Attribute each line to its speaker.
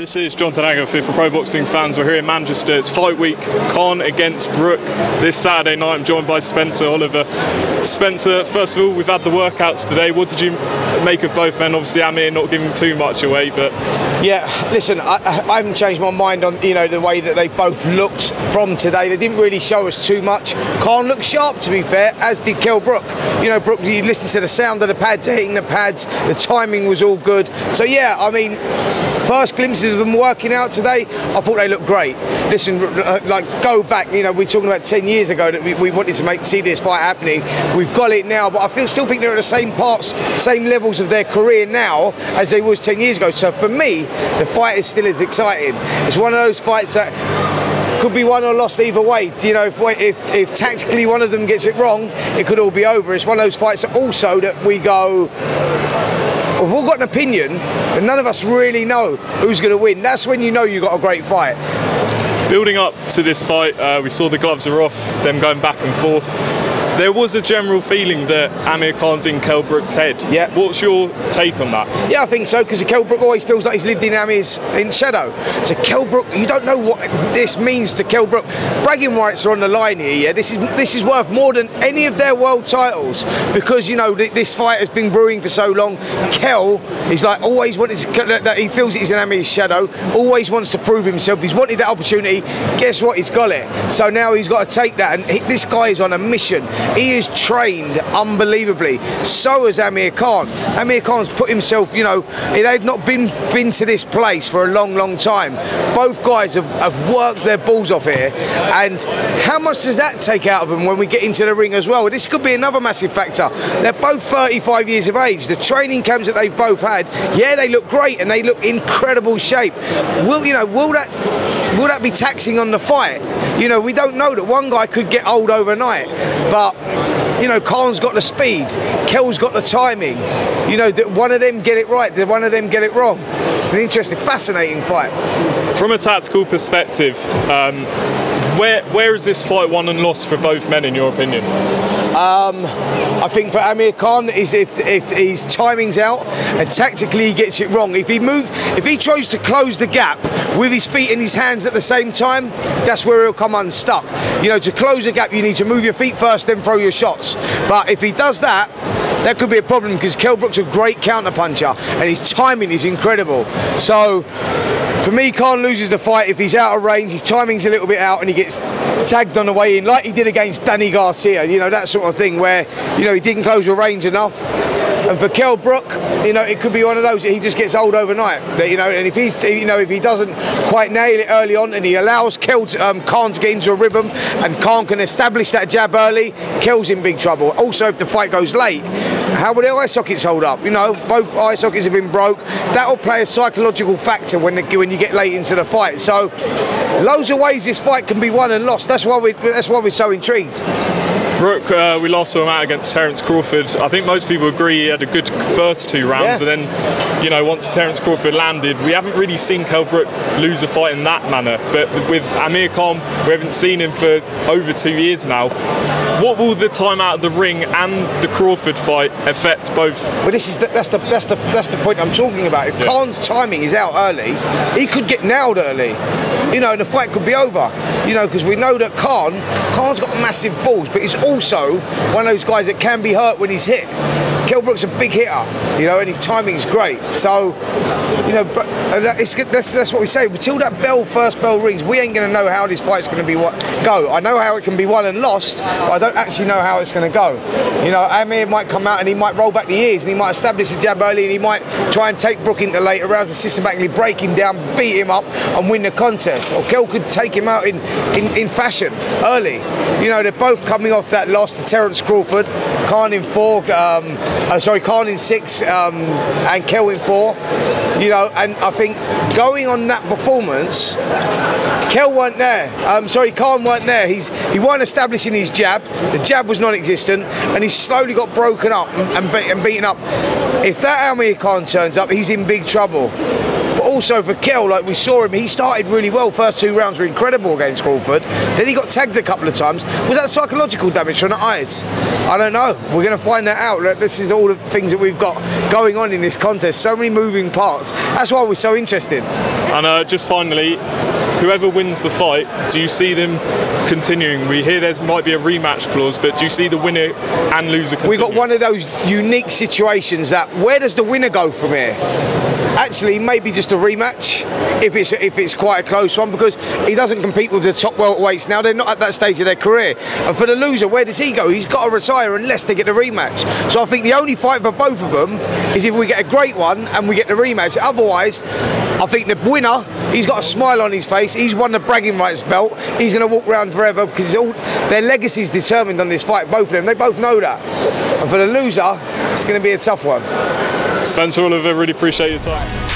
Speaker 1: This is Jonathan Agatha for Pro Boxing Fans. We're here in Manchester. It's fight week. Khan against Brook this Saturday night. I'm joined by Spencer Oliver. Spencer, first of all, we've had the workouts today. What did you make of both men? Obviously, Amir not giving too much away, but
Speaker 2: yeah, listen, I haven't changed my mind on the way that they both looked from today. They didn't really show us too much. Khan looked sharp, to be fair, as did Kell Brook. Brook, you listen to the sound of the pads, hitting the pads. The timing was all good. So yeah, I mean, first glimpses of them working out today, I thought they looked great. Listen, go back, we're talking about 10 years ago that we wanted to see this fight happening. We've got it now, but I still think they're at the same same levels of their career now as they was 10 years ago. So for me, the fight is still as exciting. It's one of those fights that could be won or lost either way. If tactically one of them gets it wrong, it could all be over. It's one of those fights that also that we go, we've all got an opinion, and none of us really know who's going to win. That's when you know you've got a great fight.
Speaker 1: Building up to this fight, we saw the gloves are off, them going back and forth. There was a general feeling that Amir Khan's in Kell Brook's head. Yeah. What's your take on that?
Speaker 2: Yeah, I think so, because Kell Brook always feels like he's lived in Amir's shadow. So Kell Brook, you don't know what this means to Kell Brook. Bragging rights are on the line here. Yeah, this is worth more than any of their world titles, because this fight has been brewing for so long. Kell is like always wanted to, he feels he's in Amir's shadow. Always wants to prove himself. He's wanted that opportunity. Guess what? He's got it. So now he's got to take that. And this guy is on a mission. He is trained unbelievably. So has Amir Khan. Amir Khan's put himself, they've not been to this place for a long, long time. Both guys have worked their balls off here. And how much does that take out of them when we get into the ring as well? This could be another massive factor. They're both 35 years of age. The training camps that they've both had, yeah, they look great and they look incredible shape. Will that be taxing on the fight? We don't know. That one guy could get old overnight, but Khan's got the speed, Kell's got the timing. That one of them get it right, then one of them get it wrong. It's an interesting, fascinating fight.
Speaker 1: From a tactical perspective, where is this fight won and lost for both men, in your opinion?
Speaker 2: I think for Amir Khan is if his timing's out and tactically he gets it wrong. If he tries to close the gap with his feet and his hands at the same time, that's where he'll come unstuck. To close the gap, you need to move your feet first, then throw your shots. But if he does that, that could be a problem, because Kell Brook's a great counter puncher and his timing is incredible. So for me, Khan loses the fight if he's out of range, his timing's a little bit out, and he gets tagged on the way in, like he did against Danny Garcia, that sort of thing where, he didn't close your range enough. And for Kell Brook, it could be one of those that he just gets old overnight. And if he doesn't quite nail it early on, and he allows Khan to get into a rhythm, and Khan can establish that jab early, Kell's in big trouble. Also, if the fight goes late, how will the eye sockets hold up? Both eye sockets have been broke. That'll play a psychological factor when you get late into the fight. So, loads of ways this fight can be won and lost. That's why we're so intrigued.
Speaker 1: Brook, we last saw him out against Terence Crawford. I think most people agree he had a good first two rounds, and then, once Terence Crawford landed, we haven't really seen Kell Brook lose a fight in that manner. But with Amir Khan, we haven't seen him for over 2 years now. What will the time out of the ring and the Crawford fight affect both? Well,
Speaker 2: that's the point I'm talking about. If Khan's timing is out early, he could get nailed early. And the fight could be over. Because we know that Khan's got massive balls, but he's also one of those guys that can be hurt when he's hit. Kell Brook's a big hitter, and his timing's great. So, that's what we say. Until that first bell rings, we ain't going to know how this fight's going to go. I know how it can be won and lost, but I don't actually know how it's going to go. Amir might come out and he might roll back the ears, and he might establish a jab early, and he might try and take Brook into later rounds and systematically break him down, beat him up, and win the contest. Or Kell could take him out in fashion early. They're both coming off that loss to Terence Crawford. Khan in 4, Khan in 6, and Kell in 4. And I think going on that performance, Khan weren't there. He weren't establishing his jab. The jab was non-existent, and he slowly got broken up and beaten up. If that Amir Khan turns up, he's in big trouble. But also for Kell, like we saw him, he started really well. First 2 rounds were incredible against Crawford. Then he got tagged a couple of times. Was that psychological damage from the eyes? I don't know. We're going to find that out. Look, this is all the things that we've got going on in this contest. So many moving parts. That's why we're so interested.
Speaker 1: And just finally, whoever wins the fight, do you see them continuing? We hear there might be a rematch clause, but do you see the winner and loser continuing?
Speaker 2: We've got one of those unique situations that where does the winner go from here? Actually, maybe just a rematch if it's quite a close one, because he doesn't compete with the top welterweights now. They're not at that stage of their career. And for the loser, where does he go? He's got to retire unless they get the rematch. So I think the only fight for both of them is if we get a great one and we get the rematch. Otherwise, I think the winner, he's got a smile on his face. He's won the bragging rights belt. He's going to walk around forever because their legacy is determined on this fight, both of them. They both know that. And for the loser, it's going to be a tough one.
Speaker 1: Spencer Oliver, really appreciate your time.